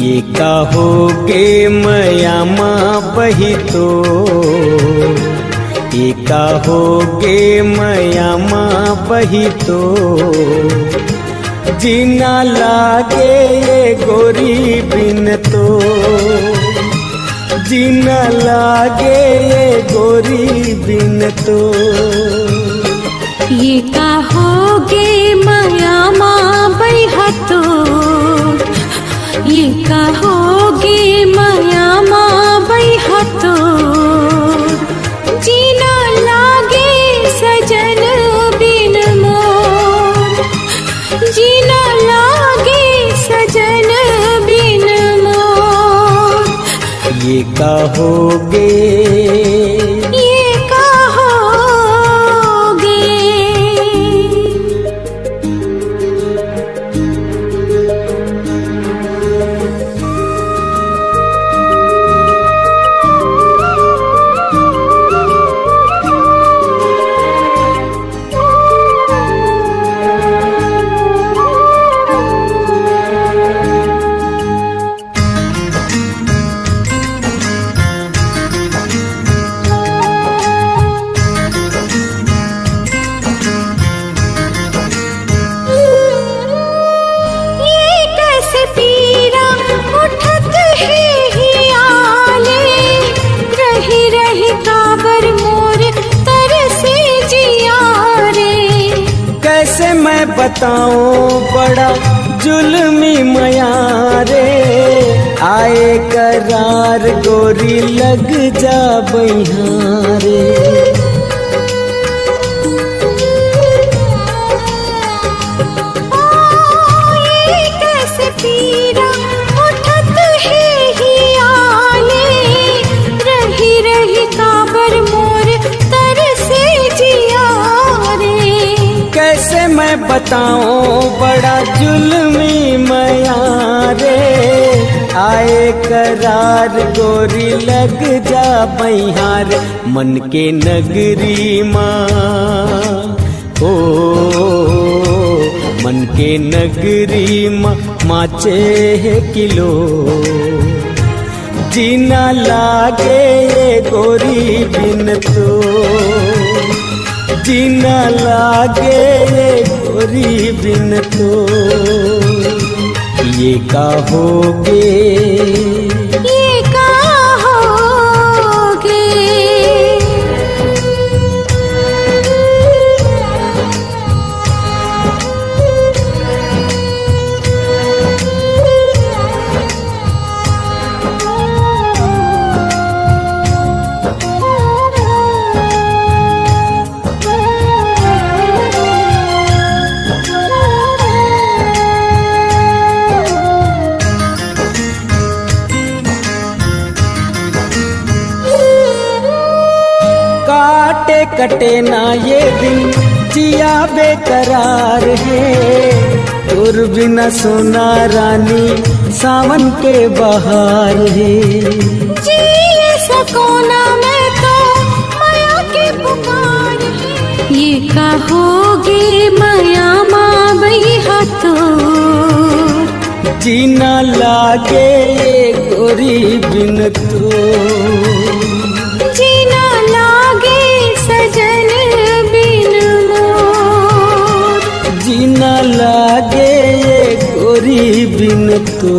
ये कहोगे मयामा बही तो, ये कहोगे मयामा बही तो, जीना लागे ये गोरी बिन तो, जीना लागे ये गोरी बिन तो। ये कहोगे मयामा बही तो, ये कहोगे मयामा बही तो, जीना लागे सजन बिन मोर, जीना लागे सजन बिन मोर। ये कहोगे, ये कहोगे। कैसे मैं बताऊं बड़ा जुल्मी मया रे, आए करार गोरी लग जा बहिया रे। ये कैसे पीरा उठत है ही आले, रही रही काबर मोर तरसे जिया रे। कैसे मैं बताऊं बड़ा जुल्मी मया रे, आए करार गोरी लग जा बहियार। मन के नगरी माँ ओ, मन के नगरी माँ माचे है किलो, जीना लागे ये गोरी बिन तो, जीना लागे ये गोरी बिन तो। ये कहोगे, ये कहोगे। काटे कटे ना ये दिन जिया बेकरार है, तुर बिना सोना रानी सावन के बहार है। जी सकोना मैं तो माया की पुकार है। ये कहोगे मयामा बही तो, जीना लागे ये गोरी बिन तो, जीना लागे सजन बिन मोर, जीना लागे ये गोरी बिन तो।